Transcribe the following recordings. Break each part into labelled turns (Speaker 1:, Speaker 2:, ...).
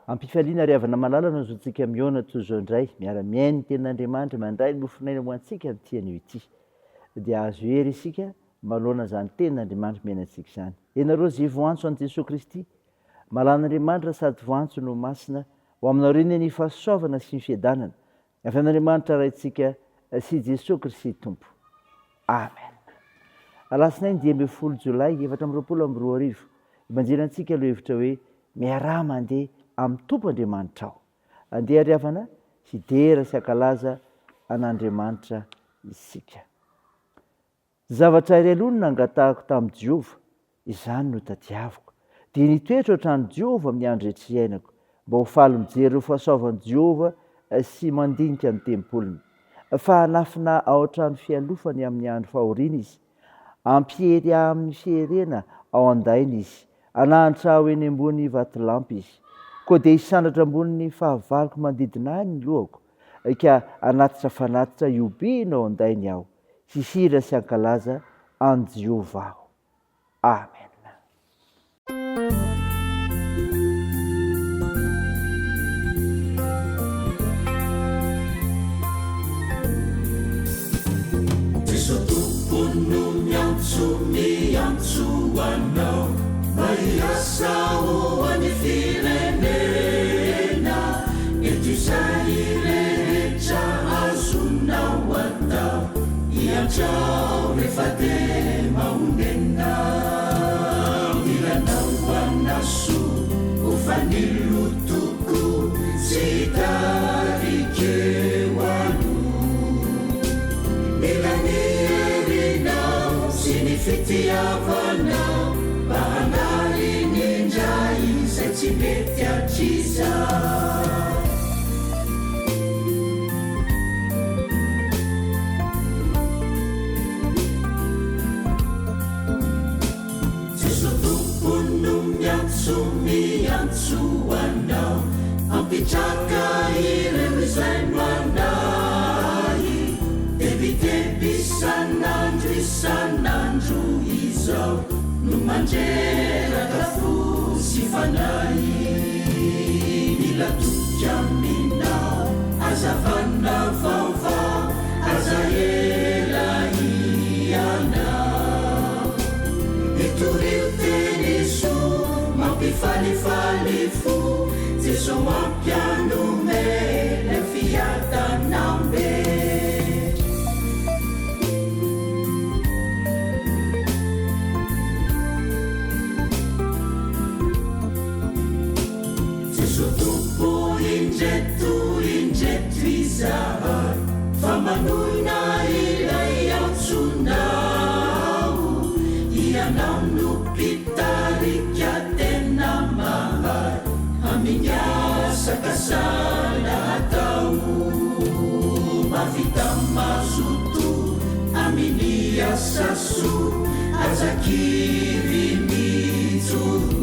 Speaker 1: Ampifaliana ry havana malalana no zontsika miona toy izao indray, miara-miainy ny tenin'Andriamanitra mandray nofinaina ho antsika amin'ity ity. Dia azo hery isika maloana izany tenin'Andriamanitra miaina antsika izany. Ianareo izay voantso an'i Jesosy Kristy, malan'Andriamanitra sady voantso no masina ho aminareo ny fahasoavana sy ny fiadanana. Avy amin'Andriamanitra raintsika sy Jesosy Kristy Tompo. Amen. Alatsinainy 12 Jolay 2024 ibanjina antsika aloha hevitra hoe miarah mandeha amin'ny Tompo Andriamanitra ao. Andeha ariavana sy dera sy ankalaza an'Andriamanitra isika. Zavatra iray aloha no nangatahako tamin'i Jehova, izany no tadiaviko. Dia nitoetra ohatran'i Jehova amin'ny andro rehetra iainako, mba ho faly mijery ireo fahasoavan'i Jehova sy mandinika ny tempolony. Fa hanafina ao an-trano fialofany amin'ny andro fahoriana izy, ampihery amin'ny fiherena ao andainy izy, hananitra aho eny ambony vatolampy izy. Koa dia hisandratra ambony fahavaloko manodidina ahy ny lohako, ka hanatitra fanatitra iobina ao andainy aho, sy hira sy ankalaza an Jehova aho. Amen.
Speaker 2: Miantso anao, maiasa ho any firenena, eto izay rehetra azonao atao, hiantrao rehefa dia mahonena. Ilanao anaso ho fanilotoko sy tarikeo aloha, mila nierinao sy ny fitiavanao, mba hanary ny indray izay tsy mety hatrizao. Miantso anao, ampitraka ireo izay manahy, debideby isan'andro izao, no mandreraka fo sy fanahy. Mila toky aminao, azavana vaovao, aza ela ianao, mitorio teny soa, mampifalifaly fo, Jesosy mampianome le fiadanambe. Jesosy tompo indreto izahay, fa manoina ilay antsonao, ianao no mpitarika tena mahay, amin'ny asaka sala atao, mavita mazoto amin'ny asa soa, azakiry mijoro.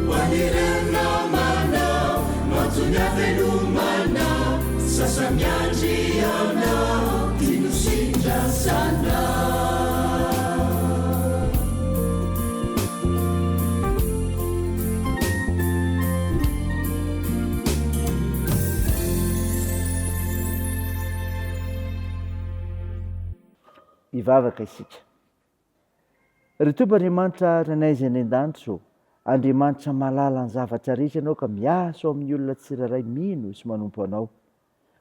Speaker 2: Ho anireo namanao, no antony havelomanao, sasa miandry anao, tino sindrazanao.
Speaker 1: Mivavaka isika. Ry Tompo Andriamanitra ranay any an-danitro, Andriamanitra malala ny zavatra rehetra ianao ka miasa ao amin'ny olona tsiraray mino sy manompo anao.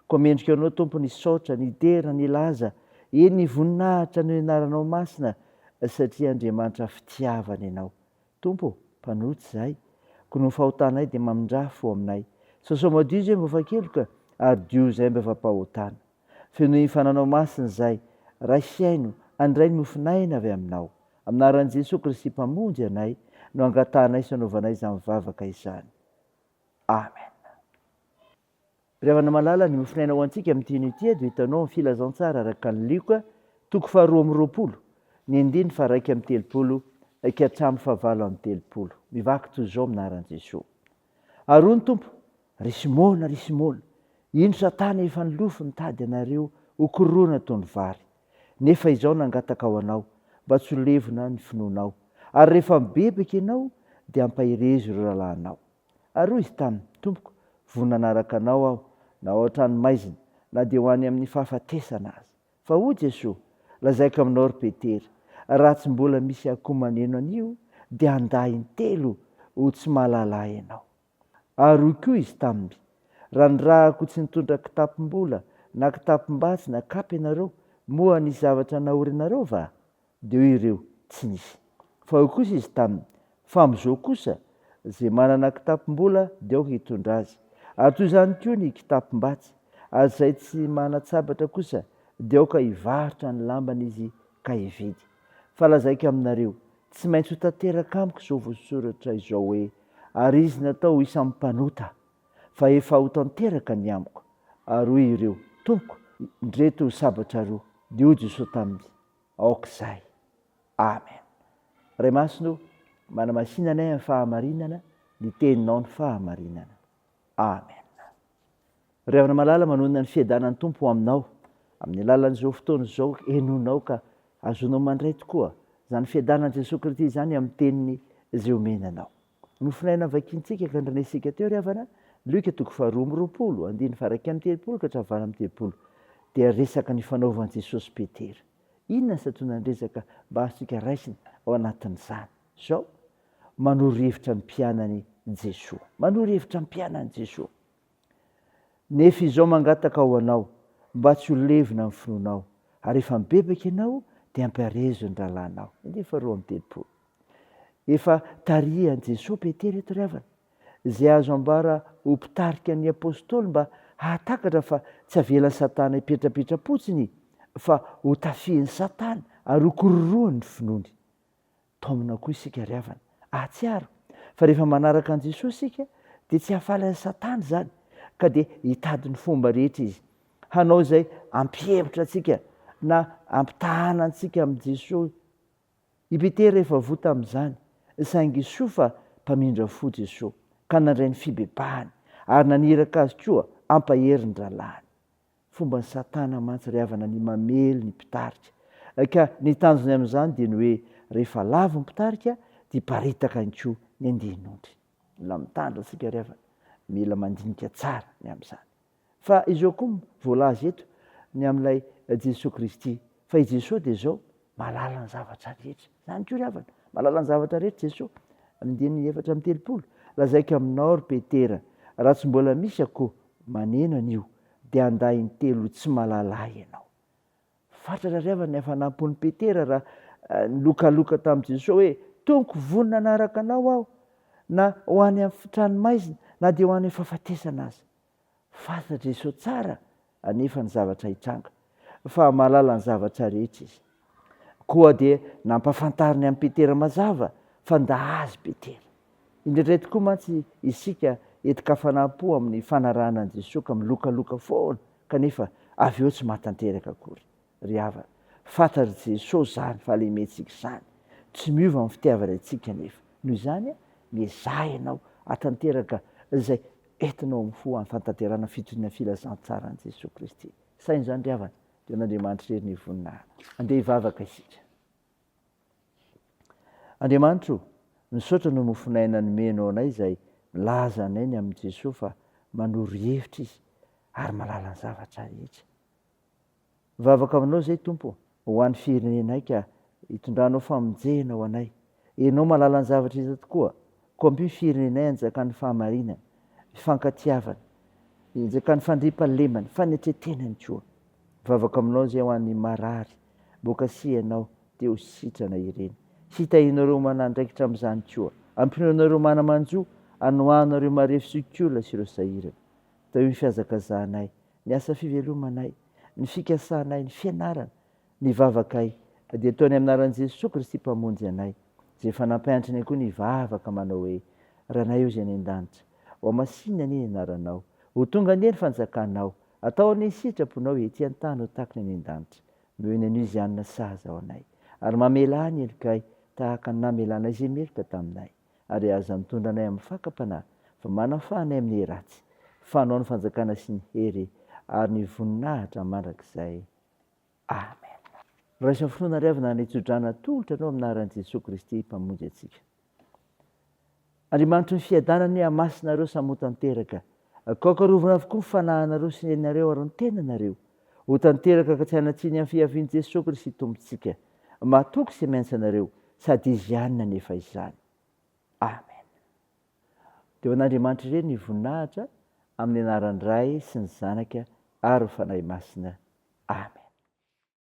Speaker 1: Koa mendrika anao Tompo ny saotra, ny dera, ny laza, eny ny voninahitra ny anaranao masina, satria Andriamanitra fitiavana ianao. Tompo, mpanotsy izahay, koa no fahotanay dia mamindrafo aminay. Sosao madio izay mba vakeloka, ary dio izay mba vampahotana. Feno ny fananao masina izay, raisiaino, andray ny mofinaina avy aminao. Aminaran'i Jesosy Kristy mpamonjy anay, no angatanay sy anaovanay izany mivavaka izany. Amen. Ry havana malala, ny mofinaina ho antsika amin'ity ity dia hitanao amin'ny filazantsara araka ny Lioka, 2:20, ny 2:1-30, ka hatramin'ny 7:30. Mivahaka toy izao aminaran'i Jesosy. Arony Tompo, ry Simona, ino Satana efa nilofo nitady anareo hokoroana toy ny vary. Nefa izao nangataka ao anao, mba tsy ho levona ny finoanao. Ary rehefa mibebaka ianao, dia ampahirezo ireo rahalahinao. ary izy taminy: tompoko, vonanaraka anao aho na ao an-tranomaizina na dia ho any amin'ny fahafatesana azy. Fa ho Jesosy, lazaiko aminao ry Petera, raha tsy mbola misy akoho maneno an'io dia andahy intelo ho tsy mahalala ianao. Ary hoy koa izy taminy: raha ny rahako tsy nitondra kitapom-bola na kitapom-batsy na kapa ianareo, moa nisy zavatra nahory ianareo va? Dia hoy ireo: tsy nisy. Fa hoy kosa izy taminy: fa amin'izao kosa izay manana kitapom-bola dia ao hitondra azy, ary toy izany koa ny kitapom-batsy. Ary izay tsy manan-tsabatra kosa dia ao ka hivarotra ny lambany izy ka hividy. Fa lazaiko aminareo, tsy maintsy ho tanteraka amiko izao voasoratra izao hoe: ary izy natao ho isan'ny mpanota, fa efa ho tanteraka ny amiko. Ary hoy ireo: tompoko, ndreto sabatra roa. Dia hoy Jesosy taminy: aok'izay. Amen. Ray masino, manamasinana amin'ny fahamarinana, ny teninao ny fahamarinana. Amen. Ry havana malala, manonona ny fiadanan'ny Tompo aminao amin'ny alalan'izao fotoana izao, henonao ka azonao mandray tokoa izany fiadanan'i Jesosy Kristy izany amin'ny teniny izay omenanao. Nofinaina vakiantsika ka ndranesika teo ry havana, Luka 2:1-8 dia resaka ny fanaovan'i Jesosy Petera. Inona ny satona resaka mba azontsika raisina ao anatin'izany? Zao, manoro-hevitra ny mpianany Jesosy. Manoro-hevitra ny mpianany Jesosy. Nefa izao mangataka ho anao mba tsy ho levina amin'ny finoanao, ary efa mibebaka ianao dia ampiarezo ny rahalanao. Efa tarihan'i Jesosy Petera eto ry havana, izay azo ambara ho mpitarika ny apôstôly mba hahatakatra fa tsy havelan'ny Satana hipetrapetra-potsiny, fa ho tafihan'ny Satana ary ho kororohany ny finoany. Taomina koa isika ry havana, ahatsiaro fa rehefa manaraka an'i Jesosy isika dia tsy hahafaly an'i Satana izany, ka dia hitady ny fomba rehetra izy hanao izay ampihevitra antsika na ampitahana antsika amin'i Jesosy. I Petera efa vota amin'izany, saingy soa fa mpamindra fo Jesosy, ka nandray ny fibebahany ary naniraka azy koa ampahery ny rahalahy. Fomba ny Satana mantsy ry havana ny mamely ny mpitarika, ka ny tanjony amin'izany dia ny hoe rehefa lavo ny mpitarika dia hiparitaka ihany koa ny andihin'ondry. Mila mitandra antsika ry havana, mila mandinika tsara ny amin'izany. Fa izao koa voalaza eto ny amin'ilay Jesosy Kristy, fa i Jesosy dia izao mahalala ny zavatra rehetra. Izany koa ry havana, mahalala ny zavatra rehetra Jesosy. 9:30 lazaiko aminao ry Petera, raha tsy mbola misy akoho maneno an'io dia andahy intelo tsy mahalala ianao. Fantatra ry havana ny hafanampon'i Petera raha nilokaloka tamin'i Jesosy hoe: tompoko, vonona anaraka anao aho na ho any amin'ny tranomaizina na dia ho any amin'ny fahafatesana azy. Fantatra Jesosy tsara anefa ny zavatra hitranga, fa mahalala ny zavatra rehetra izy. Koa dia nampafantariny amin'ny Petera mazava fa ndahazy Petera. Indraindray tokoa mantsy isika etika hafanampo amin'ny fanarahana an'i Jesosy ka milokaloka foana kanefa avy eo tsy mahatanteraka akory. Ry havana, fantatra Jesosy izany fahalementsika izany, tsy miova amin'ny fitiavana antsika nefa. Noho izany miezah ianao hatanteraka izay entinao mifo amin'ny fantanterana fitoniana filazantsara an'i Jesosy Kristy. Saina izany ry havana, dia n'Andriamanitra irery ny voninahitra. Andeha hivavaka isika. Andriamanitro, misaotra no mofinaina nomenao anay izay milaza anay ny amin'i Jesosy fa manoro-hevitra izy ary mahalala ny zavatra rehetra. Vavaka aminao izay Tompo, ho an'ny firenenay ka hitondranao famonjena ho anay. Ianao mahalala ny zavatra izy tokoa, koa ampio firenenay hanjakan'ny fahamarinana, fifankatiavana, hanjakan'ny fandriampahalemana, fanetretenany koa. Vavaka aminao izay ho an'ny marary, boka sianao dia ho sitrana ireny. Hitahinareo manandraikitra amin'izany koa, ampinoanareo manamanjo, anohanareo marefo-siokiola sy ireo sahirana. Tao ny fihazakazahanay, ny asa fivelomanay, ny fikasanay, ny fianarana, ny vavakay, dia ataony amin'ny anaran'i Jesosy Kristy mpamonjy anay, izay fanampiantrany koa ny vavaka manao hoe: ranay eo izay any an-danitra, ho masinina ny anaranao, ho tonga anie ny fanjakanao, atao any sitraponao ety an-tany ho takiny any an-danitra. Mioina an'io izy anona sahaza ao anay, ary mamela ny elikay tahaka ny namelanay izay melika taminay, ary aza mitondra anay amin'ny fakam-panahy, fa manafanay amin'ny ratsy, fanao ny fanjakana sy ny hery ary ny voninahitra mandrakizay. Amen. Raisa finoana ry havana ny tsodrana tolotra anao amin'ny anaran'i Jesosy Kristy mpamonjy antsika. Andriamanitra ny fiadanany hamasinareo samotanteraka. Kaokarovana avokoa ny fanahinareo sy nareo ary ny tenanareo. Ho tanteraka ka tsy hanatsiny amin'ny fiavian'i Jesosy Kristy Tompontsika. Matoky sy miantsanareo sady izy ihany nanefa izany. Amen. Dia an'Andriamanitra ireny ny voninahitra amin'ny anaran'ny Ray sy ny Zanaka ary ny Fanahy Masina. Amen.